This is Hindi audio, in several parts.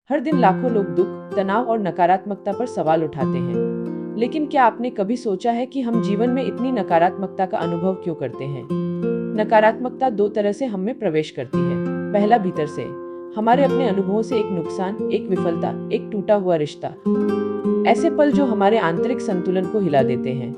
हर दिन लाखों लोग दुख, तनाव और नकारात्मकता पर सवाल उठाते हैं। लेकिन क्या आपने कभी सोचा है कि हम जीवन में इतनी नकारात्मकता का अनुभव क्यों करते हैं? नकारात्मकता दो तरह से हम में प्रवेश करती है। पहला भीतर से, हमारे अपने अनुभवों से, एक नुकसान, एक विफलता, एक टूटा हुआ रिश्ता, ऐसे पल जो हमारे आंतरिक संतुलन को हिला देते हैं।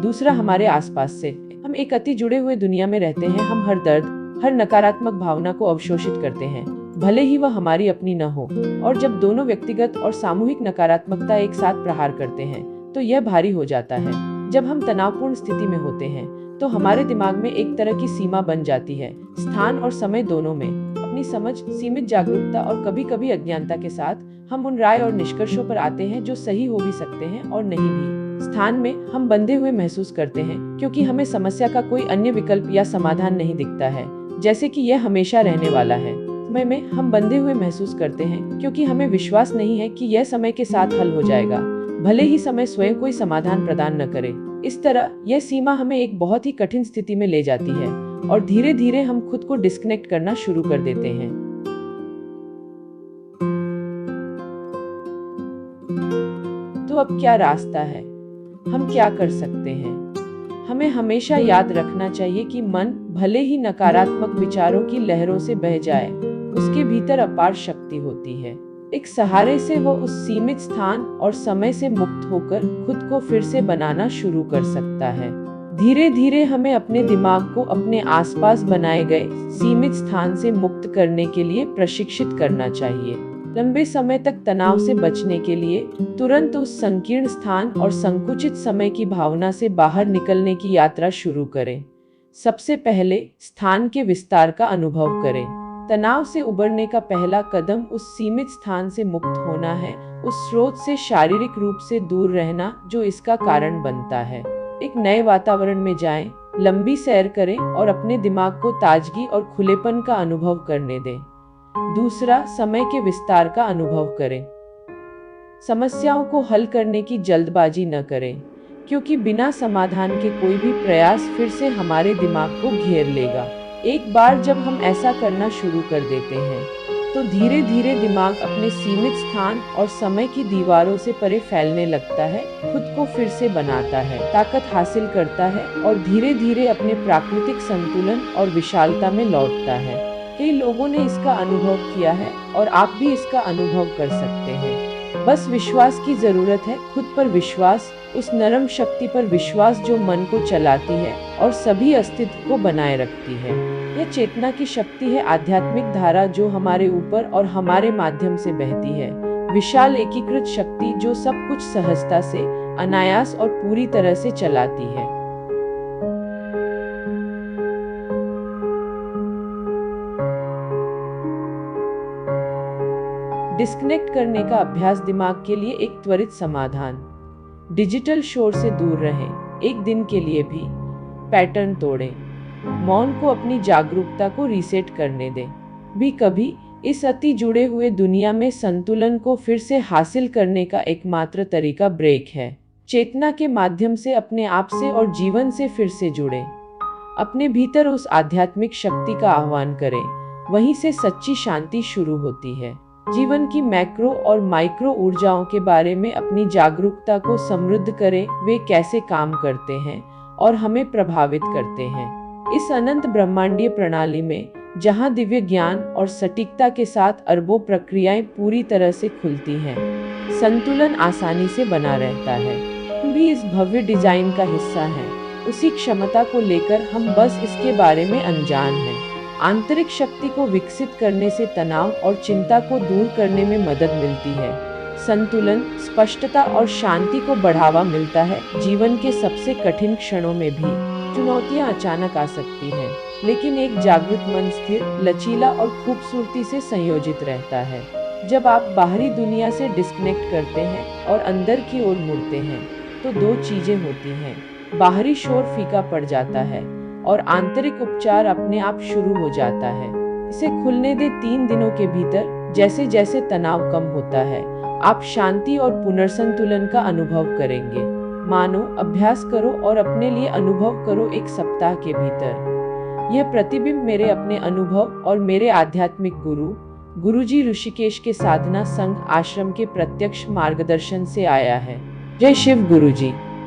दूसरा हमारे आसपास से, हम एक अति जुड़े हुए दुनिया में रहते हैं। हम हर दर्द, हर नकारात्मक भावना को अवशोषित करते हैं, भले ही वह हमारी अपनी न हो। और जब दोनों व्यक्तिगत और सामूहिक नकारात्मकता एक साथ प्रहार करते हैं तो यह भारी हो जाता है। जब हम तनावपूर्ण स्थिति में होते हैं तो हमारे दिमाग में एक तरह की सीमा बन जाती है, स्थान और समय दोनों में। अपनी समझ, सीमित जागरूकता और कभी-कभी अज्ञानता के साथ हम उन राय और निष्कर्षों पर आते हैं जो सही हो भी सकते हैं और नहीं भी। स्थान में हम बंधे हुए महसूस करते हैं क्योंकि हमें समस्या का कोई अन्य विकल्प या समाधान नहीं दिखता है, जैसे कि यह हमेशा रहने वाला है। समय में हम बंधे हुए महसूस करते हैं क्योंकि हमें विश्वास नहीं है कि यह समय के साथ हल हो जाएगा, भले ही समय स्वयं कोई समाधान प्रदान न करे। इस तरह यह सीमा हमें एक बहुत ही कठिन स्थिति में ले जाती है और धीरे धीरे हम खुद को डिस्कनेक्ट करना शुरू कर देते हैं। तो अब क्या रास्ता है? हम क्या कर सकते हैं? हमें हमेशा याद रखना चाहिए कि मन भले ही नकारात्मक विचारों की लहरों से बह जाए, उसके भीतर अपार शक्ति होती है। एक सहारे से वो उस सीमित स्थान और समय से मुक्त होकर खुद को फिर से बनाना शुरू कर सकता है। धीरे धीरे हमें अपने दिमाग को अपने आसपास बनाए गए सीमित स्थान से मुक्त करने के लिए प्रशिक्षित करना चाहिए। लंबे समय तक तनाव से बचने के लिए तुरंत उस संकीर्ण स्थान और संकुचित समय की भावना से बाहर निकलने की यात्रा शुरू करें। सबसे पहले स्थान के विस्तार का अनुभव करें। तनाव से उबरने का पहला कदम उस सीमित स्थान से मुक्त होना है, उस स्रोत से शारीरिक रूप से दूर रहना जो इसका कारण बनता है। एक नए वातावरण में जाएं, लंबी सैर करें और अपने दिमाग को ताजगी और खुलेपन का अनुभव करने दें। दूसरा, समय के विस्तार का अनुभव करें। समस्याओं को हल करने की जल्दबाजी न करें, क्योंकि बिना समाधान के कोई भी प्रयास फिर से हमारे दिमाग को घेर लेगा। एक बार जब हम ऐसा करना शुरू कर देते हैं तो धीरे धीरे दिमाग अपने सीमित स्थान और समय की दीवारों से परे फैलने लगता है, खुद को फिर से बनाता है, ताकत हासिल करता है और धीरे धीरे अपने प्राकृतिक संतुलन और विशालता में लौटता है। कई लोगों ने इसका अनुभव किया है और आप भी इसका अनुभव कर सकते हैं। बस विश्वास की जरूरत है, खुद पर विश्वास, उस नरम शक्ति पर विश्वास जो मन को चलाती है और सभी अस्तित्व को बनाए रखती है। यह चेतना की शक्ति है, आध्यात्मिक धारा जो हमारे ऊपर और हमारे माध्यम से बहती है। विशाल एकीकृत शक्ति जो सब कुछ सहजता से, अनायास और पूरी तरह से चलाती है। डिस्कनेक्ट करने का अभ्यास दिमाग के लिए एक त्वरित समाधान। डिजिटल शोर से दूर रहें, एक दिन के लिए भी। पैटर्न तोड़ें, मौन को अपनी जागरूकता को रीसेट करने दें। भी कभी इस अति जुड़े हुए दुनिया में संतुलन को फिर से हासिल करने का एकमात्र तरीका ब्रेक है। चेतना के माध्यम से अपने आप से और जीवन से फिर से जुड़ें। अपने भीतर उस आध्यात्मिक शक्ति का आह्वान करें, वहीं से सच्ची शांति शुरू होती है। जीवन की मैक्रो और माइक्रो ऊर्जाओं के बारे में अपनी जागरूकता को समृद्ध करें, वे कैसे काम करते हैं और हमें प्रभावित करते हैं। इस अनंत ब्रह्मांडीय प्रणाली में, जहां दिव्य ज्ञान और सटीकता के साथ अरबों प्रक्रियाएं पूरी तरह से खुलती हैं, संतुलन आसानी से बना रहता है। हम भी इस भव्य डिजाइन का हिस्सा हैं। उसी क्षमता को लेकर हम बस इसके बारे में अनजान हैं। आंतरिक शक्ति को विकसित करने से तनाव और चिंता को दूर करने में मदद मिलती है। संतुलन, स्पष्टता और शांति को बढ़ावा मिलता है। जीवन के सबसे कठिन क्षणों में भी चुनौतियां अचानक आ सकती हैं, लेकिन एक जागृत मन स्थिर, लचीला और खूबसूरती से संयोजित रहता है। जब आप बाहरी दुनिया से डिस्कनेक्ट करते हैं और अंदर की ओर मुड़ते हैं तो दो चीजें होती हैं। बाहरी शोर फीका पड़ जाता है और आंतरिक उपचार अपने आप शुरू हो जाता है। इसे खुलने दे 3 दिनों के भीतर जैसे जैसे तनाव कम होता है, आप शांति और पुनर्संतुलन का अनुभव करेंगे। मानो, अभ्यास करो और अपने लिए अनुभव करो। 1 सप्ताह के भीतर यह प्रतिबिंब मेरे अपने अनुभव और मेरे आध्यात्मिक गुरु गुरुजी ऋषिकेश के साधना संघ आश्रम के प्रत्यक्ष मार्गदर्शन से आया है। जय शिव गुरुजी।